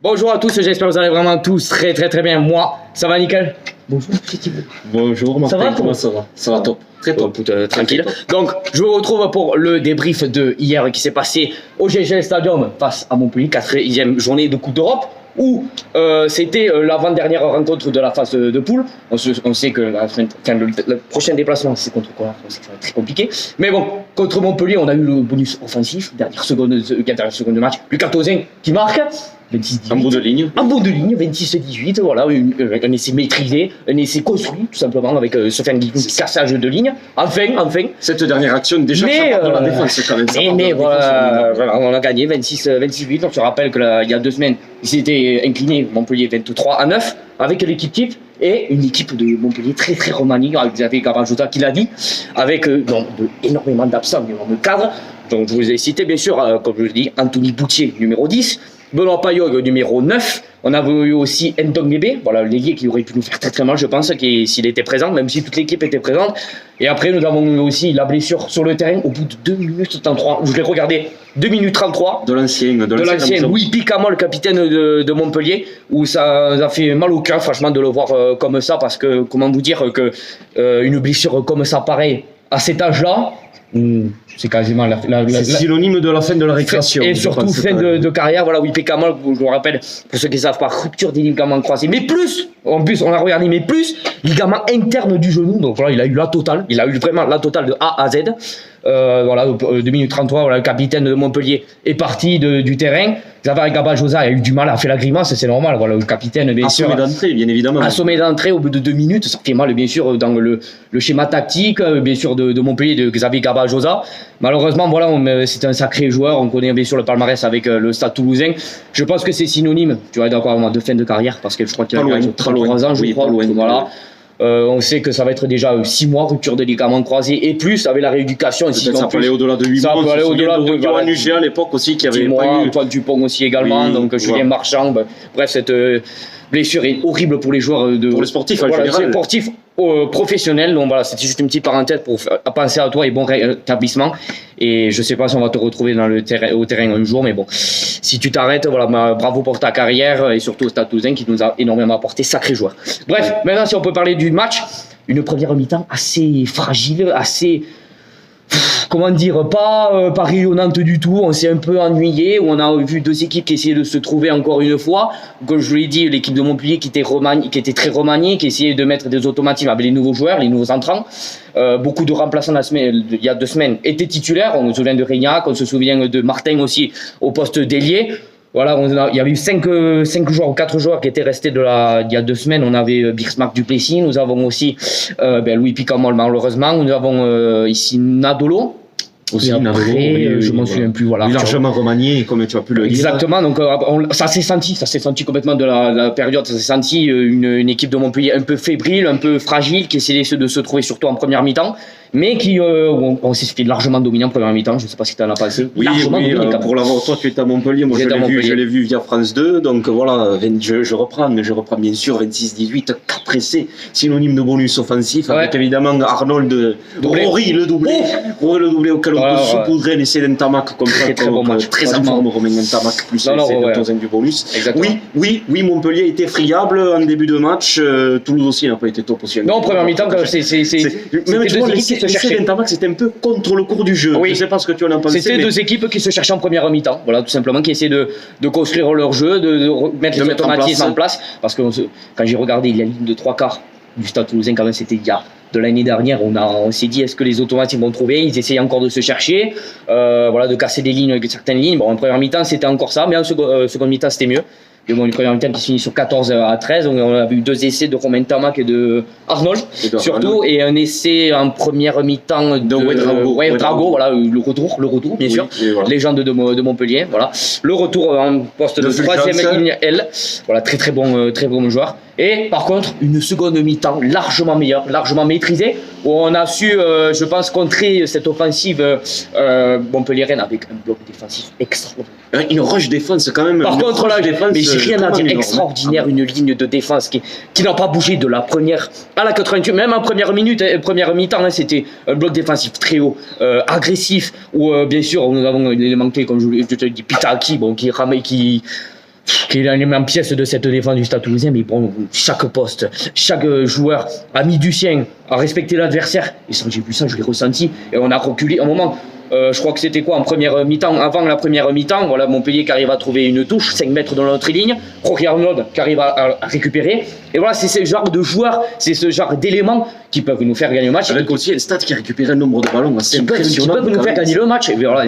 Bonjour à tous, j'espère que vous allez vraiment tous très bien. Moi, ça va nickel. Bonjour, petit Thibaut. Bonjour Martin, ça va, comment ça va? Ça va top. Très top. Tranquille. Donc, je vous retrouve pour le débrief de hier qui s'est passé au GGL Stadium face à Montpellier, 4e journée de Coupe d'Europe, où c'était l'avant-dernière rencontre de la phase de poule. On sait que le prochain déplacement, c'est contre quoi? Ça va être très compliqué. Mais bon, contre Montpellier, on a eu le bonus offensif, dernière seconde de match. Lucas Tozin qui marque. 26-18. En bout de ligne. En bout de ligne, 26-18, voilà, un essai maîtrisé, un essai construit, tout simplement, avec ce cassage de ligne. Enfin. Cette dernière action, déjà, ça part de la défense quand même. Mais voilà, on a gagné 26-28. On se rappelle qu'il y a 2 semaines, ils s'étaient inclinés, Montpellier 23-9, avec l'équipe type. Et une équipe de Montpellier très remaniée, avec Xavier Garajota qui l'a dit, avec énormément d'absents, d'énormes cadres. Donc je vous ai cité, bien sûr, comme je l'ai dit, Anthony Boutier, numéro 10. Benoît Payog, numéro 9. On avait eu aussi Ndong Bébé, voilà, l'ailier qui aurait pu nous faire très mal, je pense, s'il était présent, même si toute l'équipe était présente. Et après, nous avons eu aussi la blessure sur le terrain au bout de 2 minutes 33. Je l'ai regardé, 2 minutes 33. De l'ancien Louis Picamol, capitaine de Montpellier, où ça a fait mal au cœur, franchement, de le voir comme ça, parce que, comment vous dire, que une blessure comme ça, pareil, à cet âge-là, c'est quasiment c'est synonyme de la fin de la récréation. Et surtout fin de carrière, voilà, Whippé Kamal, je vous rappelle, pour ceux qui ne savent pas, rupture des ligaments croisés. Mais plus, en plus, on a regardé, mais plus, ligament interne du genou. Donc voilà, il a eu la totale. Il a eu vraiment la totale de A à Z. Voilà, 2 minutes 33, voilà, le capitaine de Montpellier est parti du terrain. Xavier Garajota a eu du mal, a fait la grimace, c'est normal. Voilà, le capitaine, bien sûr. Assommé d'entrée, bien évidemment. Assommé d'entrée au bout de 2 minutes, ça fait mal, bien sûr, dans le schéma tactique, bien sûr, de Montpellier, de Xavier Garajota. Malheureusement, voilà, c'est un sacré joueur. On connaît bien sûr le palmarès avec le Stade Toulousain. Je pense que c'est synonyme, tu vois, d'accord, de fin de carrière, parce que je crois qu'il a 3 ans, je crois. Voilà. On sait que ça va être déjà 6 mois, rupture de ligaments croisés et plus, avec la rééducation. Peut-être ça peut aller au-delà de 8 mois. Ça peut aller au-delà de Johan Huget à l'époque aussi, qui avait pas eu... Antoine Dupont aussi également, oui, donc Julien Marchand. Bref, cette blessure est horrible pour les joueurs pour les sportifs en général. Les sportifs professionnels. Donc voilà, c'était juste une petite parenthèse pour penser à toi et bon rétablissement. Et je sais pas si on va te retrouver au terrain un jour, mais bon, si tu t'arrêtes, voilà, bravo pour ta carrière et surtout au Stade Toulousain qui nous a énormément apporté, sacré joueur. Bref, maintenant si on peut parler du match, une première mi-temps assez fragile, assez... Comment dire, pas rayonnante du tout. On s'est un peu ennuyé. On a vu 2 équipes qui essayaient de se trouver encore une fois. Comme je l'ai dit, l'équipe de Montpellier qui était très remaniée, qui essayait de mettre des automatismes avec les nouveaux joueurs, les nouveaux entrants. Beaucoup de remplaçants il y a 2 semaines étaient titulaires. On se souvient de Reignac, on se souvient de Martin aussi au poste d'ailier. Voilà, il y avait eu 5 joueurs ou 4 joueurs qui étaient restés il y a 2 semaines. On avait Bixmark Duplessis, nous avons aussi Louis Picamol malheureusement, nous avons ici Nadolo. Aussi après, je m'en souviens plus. Voilà, largement remanié, comme tu as pu le dire. Exactement, donc ça s'est senti complètement de la période, ça s'est senti une équipe de Montpellier un peu fébrile, un peu fragile, qui essayait de se trouver surtout en première mi-temps, mais qui on s'est fait largement dominé en première mi-temps. Je ne sais pas si tu en as pensé. Oui, pour l'avoir, toi tu es à Montpellier, moi je l'ai vu via France 2, donc voilà, je reprends bien sûr 26-18, 4 essais, synonyme de bonus offensif, avec évidemment Arnold, Rory le doublé auquel on peut saupoudrer l'essai d'Entamac comme ça, très en forme Romain Entamac, plus l'essai de Tozin du bonus. Oui, Montpellier était friable en début de match, Toulouse aussi n'a pas été top aussi. Non, en première mi-temps, l'essai d'Entamac c'était un peu contre le cours du jeu, je ne sais pas ce que tu en as pensé. C'était 2 équipes qui se cherchaient en première mi-temps, voilà, tout simplement, qui essaient de construire leur jeu, de mettre les automatismes en place, parce que quand j'ai regardé, il y a une ligne de 3 quarts du Stade Toulousain, quand même, c'était il y a de l'année dernière, on s'est dit est-ce que les automatismes vont trouver, ils essayaient encore de se chercher, voilà, de casser des lignes, certaines lignes. Bon, en première mi-temps c'était encore ça, mais en seconde mi-temps c'était mieux. Et bon, une première mi-temps qui se finit sur 14-13, on a eu 2 essais de Romain Entamac et de Arnold, surtout, et un essai en première mi-temps de Ouédraogo, voilà, le retour bien sûr, légende de Montpellier, voilà, le retour en poste de 3e ligne L, voilà, très bon joueur. Et par contre, une seconde mi-temps largement meilleure, largement maîtrisée, où on a su, je pense, contrer cette offensive montpelliéraine avec un bloc défensif extraordinaire. Une rush défense quand même. Par contre, là, mais j'ai rien à dire, extraordinaire, une ligne de défense qui n'a pas bougé de la première à la 88, même en première mi-temps, c'était un bloc défensif très haut, agressif, où bien sûr, nous avons l'élément clé, comme je te l'ai dit, Pitaki, bon, qui qui est l'élément pièce de cette défense du Stade Toulousain, mais bon, chaque poste, chaque joueur a mis du sien, a respecté l'adversaire. Et ça, j'ai vu ça, je l'ai ressenti. Et on a reculé un moment. Je crois que c'était quoi en première mi-temps, avant la première mi-temps, voilà, Montpellier qui arrive à trouver une touche, 5 mètres dans notre ligne, Rocky Arnold qui arrive à récupérer. Et voilà, c'est ce genre de joueurs, c'est ce genre d'éléments qui peuvent nous faire gagner le match. Avec aussi le Stade qui a récupéré un nombre de ballons assez impressionnant. Qui peuvent nous faire gagner le match. Et voilà,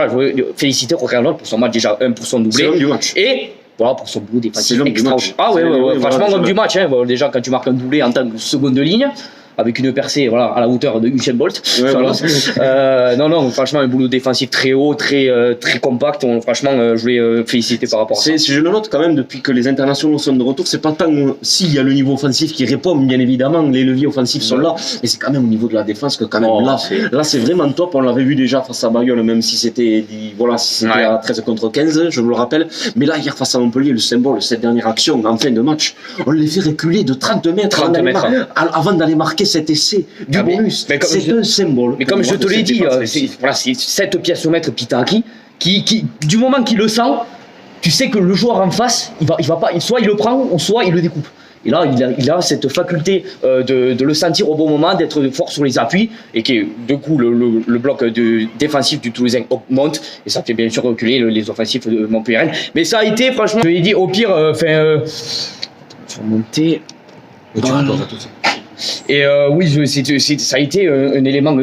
je veux féliciter Rocky Arnold pour son match déjà, pour son doublé. C'est l'homme du match. Et voilà, pour son boulot défensif. C'est l'homme du match. Ah ouais, franchement, l'homme du match. Hein. Bon, déjà, quand tu marques un doublé en tant que seconde ligne, avec une percée voilà, à la hauteur de Usain Bolt. Ouais, voilà. Non, franchement, un boulot défensif très haut, très compact. Franchement, je voulais féliciter par rapport à ça. Si je le note quand même, depuis que les internationaux sont de retour, c'est pas tant s'il y a le niveau offensif qui répond, bien évidemment, les leviers offensifs sont là, mais c'est quand même au niveau de la défense que quand même là c'est vraiment top. On l'avait vu déjà face à Bayonne, même si c'était à 13 contre 15, je me le rappelle. Mais là, hier face à Montpellier, le symbole, cette dernière action en fin de match, on les fait reculer de 30 mètres, avant d'aller marquer cet essai du bonus. C'est un symbole. Mais comme je te l'ai dit, c'est cette pièce-mètre Pitaki qui, du moment qu'il le sent, tu sais que le joueur en face, il va pas, soit il le prend, ou soit il le découpe. Et là, il a cette faculté de le sentir au bon moment, d'être fort sur les appuis, et que du coup, le bloc défensif du Toulousain monte, et ça fait bien sûr reculer les offensifs de Montpellier. Mais ça a été, franchement, je l'ai dit, au pire, monter. Et oui, ça a été un élément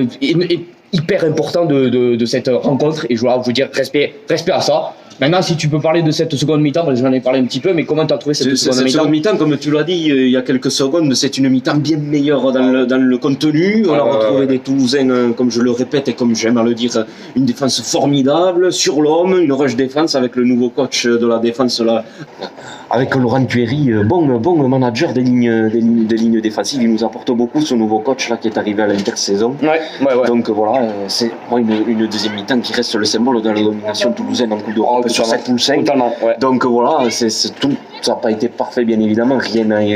hyper important de cette rencontre, et je veux dire respect à ça. Maintenant, si tu peux parler de cette seconde mi-temps, j'en ai parlé un petit peu, mais comment tu as trouvé cette seconde mi-temps? Comme tu l'as dit il y a quelques secondes, c'est une mi-temps bien meilleure dans le contenu. On a retrouvé des Toulousains, comme je le répète et comme j'aime à le dire, une défense formidable, sur l'homme, une rush défense avec le nouveau coach de la défense là, avec Laurent Cuéry, bon manager des lignes défensives. Il nous apporte beaucoup, ce nouveau coach là qui est arrivé à l'intersaison. Ouais. Donc voilà, c'est une deuxième mi-temps qui reste le symbole de la domination toulousaine en Coupe d'Europe. Sur 7 poules 5. Totalement, ouais. Donc voilà, c'est tout. Ça n'a pas été parfait, bien évidemment.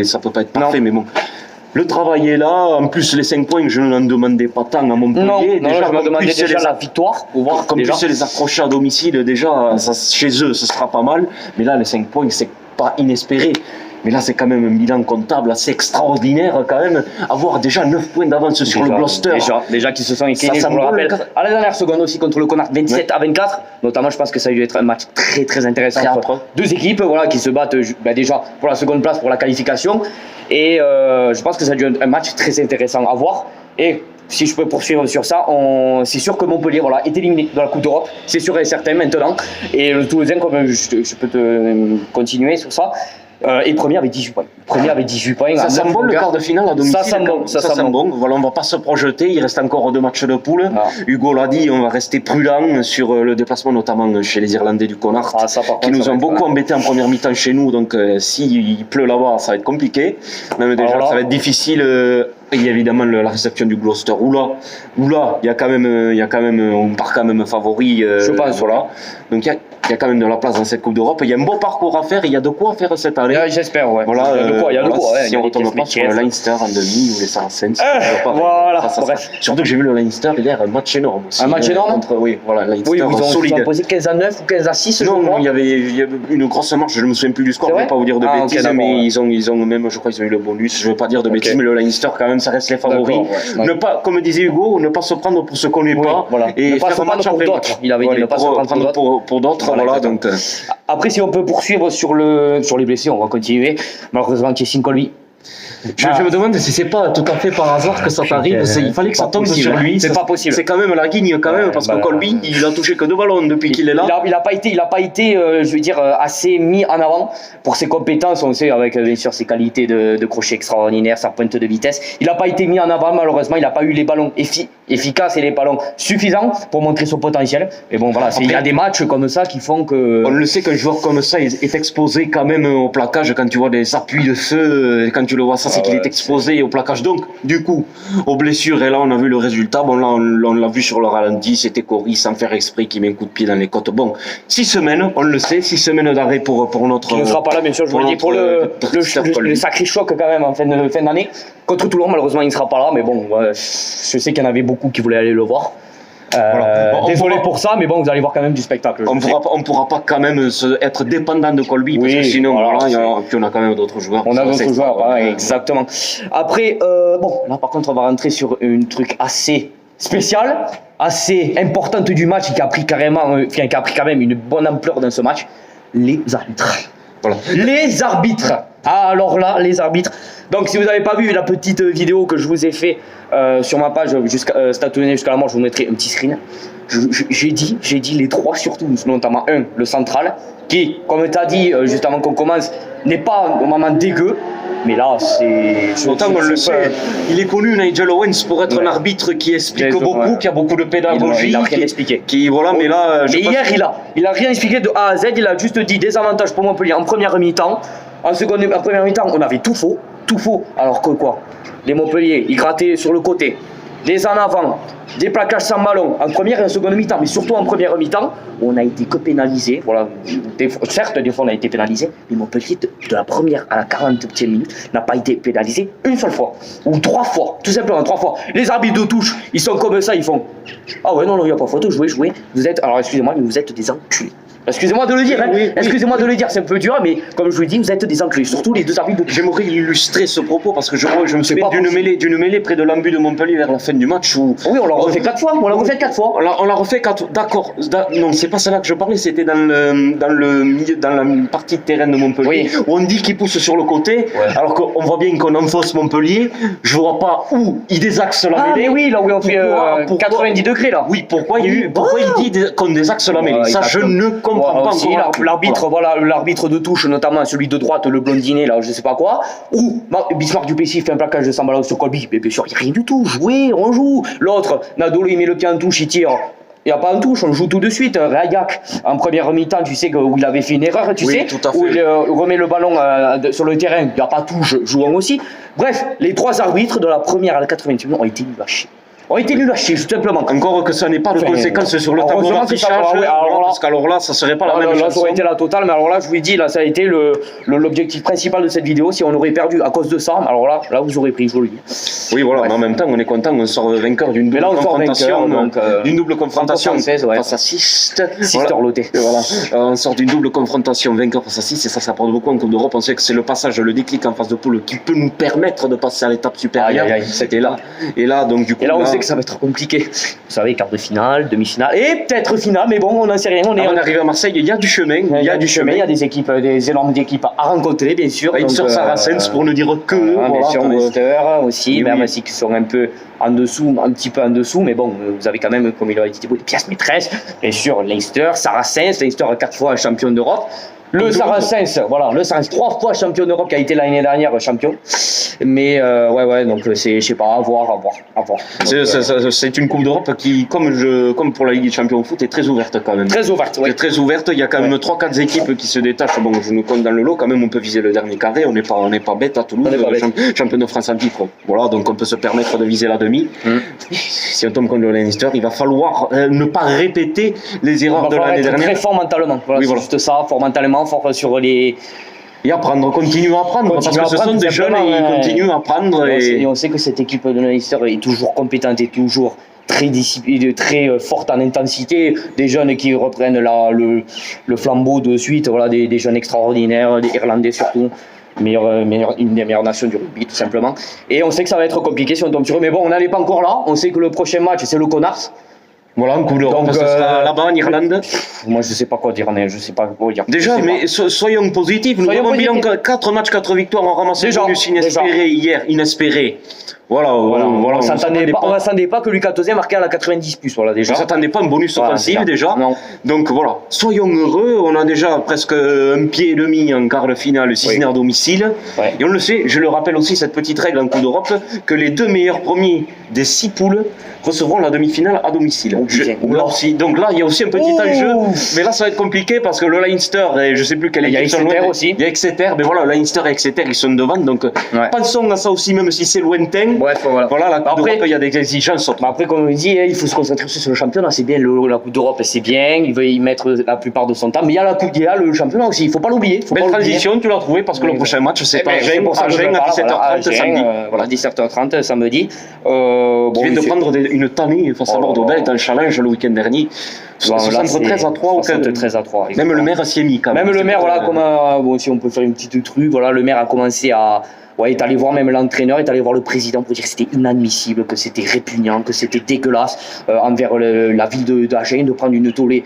Ça peut pas être parfait, mais bon. Le travail est là. En plus, les 5 points, je n'en demandais pas tant à Montpellier. Non, je me demandais déjà la victoire. Comme plus c'est les accrochés à domicile, déjà, chez eux, ce sera pas mal. Mais là, les 5 points, c'est pas inespéré. Mais là, c'est quand même un bilan comptable assez extraordinaire, quand même. Avoir déjà 9 points d'avance sur le Gloucester. Déjà qui se sont inclinés, je vous le rappelle. À la dernière seconde aussi contre le Connard, 27 à 24. Notamment, je pense que ça a dû être un match très très intéressant entre deux équipes qui se battent déjà pour la seconde place, pour la qualification. Et je pense que ça a dû être un match très intéressant à voir. Et si je peux poursuivre sur ça, c'est sûr que Montpellier est éliminé de la Coupe d'Europe, c'est sûr et certain maintenant. Et le Toulousain, comme je peux te continuer sur ça, et premier avec 18 points. Ça sent bon le quart de finale à domicile. Ça sent bon. Voilà, on va pas se projeter. Il reste encore 2 matchs de poule. Hugo l'a dit, on va rester prudent sur le déplacement, notamment chez les Irlandais du Connacht, qui nous ont beaucoup embêtés en première mi-temps chez nous. Donc s'il pleut là-bas, ça va être compliqué. Même déjà, ça va être difficile. Il y a évidemment la réception du Gloucester. Oula, il y a quand même, on part quand même favori. Je pense. Voilà. Donc il y a quand même de la place dans cette Coupe d'Europe. Il y a un beau parcours à faire. Il y a de quoi faire cette année. J'espère, ouais. Voilà, il y a de quoi. Si on ne retombe pas sur le Leinster en demi ou les Saracens. Voilà. Surtout que j'ai vu le Leinster, il a un match énorme aussi. Un match énorme Leinster ils ont posé 15 à 9 ou 15 à 6. Non, il y avait une grosse marche. Je ne me souviens plus du score. Je ne vais pas vous dire de bêtises, mais ils ont même, je crois qu'ils ont eu le bonus. Je ne veux pas dire de bêtises, mais le Leinster, quand même, ça reste les favoris. Ne pas, comme disait Hugo, ne pas se prendre pour ce qu'on n'est pas. Et faire un match pour d'autres. Il avait dit ne pas se prendre pour d'autres. Voilà, donc. Après, si on peut poursuivre sur les blessés, on va continuer. Malheureusement, Kessin Colby. Je me demande si c'est pas tout à fait par hasard que ça t'arrive. Il fallait que ça tombe sur lui. C'est pas possible. C'est quand même la guigne parce que Colby, il a touché que 2 ballons depuis qu'il est là. Il a pas été, je veux dire, assez mis en avant pour ses compétences. On sait avec bien sûr ses qualités de crochet extraordinaire, sa pointe de vitesse. Il a pas été mis en avant malheureusement. Il a pas eu les ballons efficaces et les ballons suffisants pour montrer son potentiel. Et bon voilà, il y a des matchs comme ça qui font que. On le sait qu'un joueur comme ça est exposé quand même au plaquage quand tu vois des appuis de feu, quand tu le vois ça. C'est qu'il est exposé au plaquage, donc du coup aux blessures. Et là on a vu le résultat. Bon là on l'a vu sur le ralenti, c'était Cory sans faire exprès qui met un coup de pied dans les côtes. Bon, 6 semaines, on le sait, 6 semaines d'arrêt pour notre. Qui ne sera pas là bien sûr, je vous le dis, pour le sacré choc quand même en fin d'année contre Toulon. Malheureusement il ne sera pas là, mais bon je sais qu'il y en avait beaucoup qui voulaient aller le voir. Désolé pour ça, mais bon, vous allez voir quand même du spectacle. On pourra pas quand même être dépendant de Colby, parce que sinon, on a quand même d'autres joueurs. On a d'autres joueurs, exactement. Après, là par contre, on va rentrer sur un truc assez spécial, assez importante du match, qui a pris quand même une bonne ampleur dans ce match, les arbitres. Voilà. Les arbitres. Alors là, les arbitres. Donc si vous n'avez pas vu la petite vidéo que je vous ai fait sur ma page Stade jusqu'à la mort, je vous mettrai un petit screen. J'ai dit les trois surtout, notamment le central, qui, comme tu as dit juste avant qu'on commence, n'est pas au moment dégueu. Mais là, c'est... Autant on le sait, il est connu, Nigel Owens, pour être un arbitre qui explique beaucoup, qui a beaucoup de pédagogie. Il a rien expliqué. Mais là... Mais hier, il a rien expliqué de A à Z, il a juste dit des avantages pour Montpellier en première mi-temps. En première mi-temps, on avait tout faux. Alors que quoi? Les Montpellier, ils grattaient sur le côté, des en avant, des plaquages sans ballon en première et en seconde mi-temps, mais surtout en première mi-temps, on a été que pénalisé. Voilà. Certes, des fois on a été pénalisé, mais Montpellier, de la première à la 40e minute, n'a pas été pénalisé une seule fois, ou 3 fois, tout simplement 3 fois. Les arbitres de touche, ils sont comme ça, ils font ah ouais, non, il n'y a pas photo, jouez. Vous êtes, alors excusez-moi, mais vous êtes des enculés. Excusez-moi de le dire, excusez-moi de le dire, c'est un peu dur, mais comme je vous le dis, vous êtes des enculés, surtout les deux arbitres de touche. J'aimerais illustrer ce propos parce que je me souviens d'une mêlée près de l'embut de Montpellier vers la fin du match où... Oui, on l'a refait 4 fois, on l'a refait 4 fois. D'accord, non, c'est pas celle-là que je parlais, c'était dans la partie de terrain de Montpellier, où on dit qu'il pousse sur le côté, alors qu'on voit bien qu'on enfonce Montpellier, je vois pas où il désaxe la mêlée. Ah mais oui, là où on fait 90 degrés là. Oui, pourquoi il dit qu'on désaxe la mêlée? Ça, je ne comprends pas. Aussi, l'arbitre de touche, notamment celui de droite, le blondinet, là, je sais pas quoi, ou Bismarck Duplessis fait un plaquage de 100 ballons sur Colby, mais bien sûr, il n'y a rien du tout, on joue. L'autre, Nadolo, il met le pied en touche, il tire. Il n'y a pas en touche, on joue tout de suite. Rayak, en première mi-temps, tu sais où il avait fait une erreur, où il remet le ballon sur le terrain, il n'y a pas touche, jouons aussi. Bref, les 3 arbitres de la première à la 80e ont été lâchés. Ont été nuls à chier, tout simplement. Encore que ça n'ait pas de conséquences sur le tableau d'affichage, parce qu'alors là, ça serait pas la même chose. Là, ça aurait été la totale, mais alors là, je vous dis, là, ça a été l'objectif principal de cette vidéo. Si on aurait perdu à cause de ça, alors là, vous aurez pris, je vous le dis. Oui, voilà, mais en même temps, on est content, on sort vainqueur d'une double confrontation. D'une double confrontation face à Siste. Sisterloté. Voilà, on sort d'une double confrontation vainqueur face à Siste, et ça apporte beaucoup en Coupe d'Europe. On sait que c'est le passage, le déclic en phase de poule qui peut nous permettre de passer à l'étape supérieure. C'était là. Et là, donc, du coup. Que ça va être compliqué. Vous savez, quart de finale, demi-finale et peut-être finale, mais bon, on n'en sait rien. On arrive à Marseille, il y a du chemin. Il y a des équipes, des énormes équipes à rencontrer, bien sûr. Une sur Saracens pour ne dire que. Bien sûr, Leicester aussi, même si ils sont un peu un petit peu en dessous, mais bon, vous avez quand même, comme il a dit, des pièces maîtresses. Bien sûr, Leicester, Saracens, Leicester 4 fois champion d'Europe. Le Saracens, 3 fois champion d'Europe, qui a été l'année dernière champion. Mais donc c'est, je sais pas, à voir. C'est une Coupe d'Europe qui, comme pour la Ligue des Champions de foot, est très ouverte quand même. Très ouverte, oui. Très ouverte, il y a quand même 3-4 équipes qui se détachent. Bon, je nous compte dans le lot, quand même, on peut viser le dernier carré, on n'est pas bête à Toulouse, champion de France en titre. Voilà, donc on peut se permettre de viser la demi. Si on tombe contre le Leinster, il va falloir ne pas répéter les erreurs de l'année dernière. Très fort mentalement, c'est juste ça, fort mentalement, fort sur les... Et apprendre, continuer à apprendre, parce que ce sont des jeunes et ils continuent à apprendre. Et on sait que cette équipe de Leicester est toujours compétente et toujours très disciplinée, très forte en intensité. Des jeunes qui reprennent le flambeau de suite, voilà, des jeunes extraordinaires, des Irlandais surtout. Une des meilleures nations du rugby, tout simplement. Et on sait que ça va être compliqué si on tombe sur eux. Mais bon, on n'allait pas encore là. On sait que le prochain match, c'est le Connors. Voilà, un coup d'Europe, ça sera là-bas en Irlande. Moi, je sais pas quoi dire, je sais pas quoi dire. Déjà, mais soyons positifs. Nous avons bilan 4 matchs, 4 victoires. On ramasse un bonus inespéré hier, inespéré. Voilà. On s'attendait pas que Lucas Tozé marquait à la 90+. Voilà, déjà. On s'attendait pas à un bonus offensif, déjà. Non. Donc voilà, soyons heureux. On a déjà presque un pied et demi en quart de finale, 6 à domicile. Et on le sait, je le rappelle aussi, cette petite règle en Coupe d'Europe, que les 2 meilleurs premiers des 6 poules recevront la demi-finale à domicile. Donc là, il y a aussi un petit enjeu, mais là, ça va être compliqué parce que le Leinster, et je sais plus quelle équipe sont loin. Il y a Exeter, mais voilà, Leinster et Exeter, ils sont devant, donc pensons à ça aussi, même si c'est lointain. Voilà, la Coupe d'Europe, il y a des exigences. Après, comme on dit, il faut se concentrer sur le championnat, c'est bien, la Coupe d'Europe, c'est bien, il veut y mettre la plupart de son temps, mais il y a le championnat aussi, il ne faut pas l'oublier. Belle transition, tu l'as trouvé, parce que le prochain match, c'est à Agen à 17h30 samedi. Voilà, 17h30 samedi. qui vient de prendre une tannée face à Bordeaux. Est un challenge le week-end dernier. 73-3 ou 73-3. Même le maire s'y est mis quand même. Même le maire, voilà, bon, si on peut faire une petite truc, voilà, le maire a commencé à. Ouais, est allé voir même l'entraîneur, est allé voir le président pour dire que c'était inadmissible, que c'était répugnant, que c'était dégueulasse envers la ville d'Agen de prendre une tollée.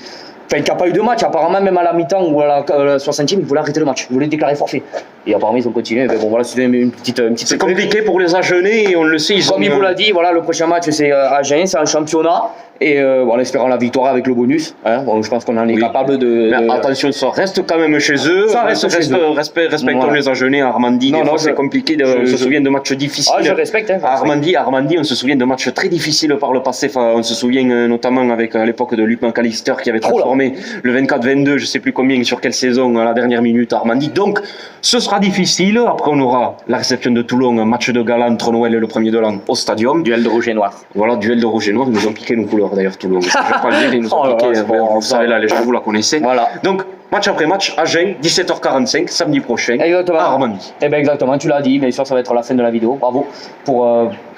Enfin, il n'y a pas eu de match. Apparemment, même à la mi-temps ou à la 60e, ils voulaient arrêter le match. Ils voulaient déclarer forfait. Et apparemment, ils ont continué. Mais bon, voilà, c'était une petite. C'est compliqué pour les Agenais et on le sait. Comme il vous l'a dit, voilà, le prochain match, c'est Agen, c'est un championnat. Et bon, en espérant la victoire avec le bonus. Hein, bon, je pense qu'on en est capable de. Mais attention, ça reste quand même chez eux. Ça reste chez eux. Respectons les Agenais à Armandie. Non, c'est compliqué. On se souvient de matchs difficiles. Ah, je respecte. Hein, à Armandie, on se souvient de matchs très difficiles par le passé. Enfin, on se souvient notamment avec à l'époque de Luc McAllister qui avait transformé le 24-22, je sais plus combien, sur quelle saison, à la dernière minute à Armandie. Donc, ce sera difficile. Après, on aura la réception de Toulon, un match de gala entre Noël et le 1er de l'an au stadium. Duel de rouge et noir. Voilà, duel de rouge et noir. Ils nous ont piqué nos couleurs d'ailleurs, Toulon. Je vais pas le dire, ils nous ont piqué. Vous savez, là, les gens, vous la connaissez. Voilà. Donc, match après match, Agen, 17h45, samedi prochain, exactement. À Armandie. Eh bien, exactement, tu l'as dit. Bien sûr, ça va être la fin de la vidéo. Bravo pour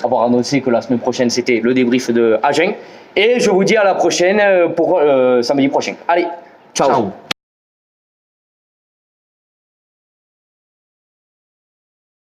avoir annoncé que la semaine prochaine, c'était le débrief de Agen. Et je vous dis à la prochaine pour samedi prochain. Allez, ciao.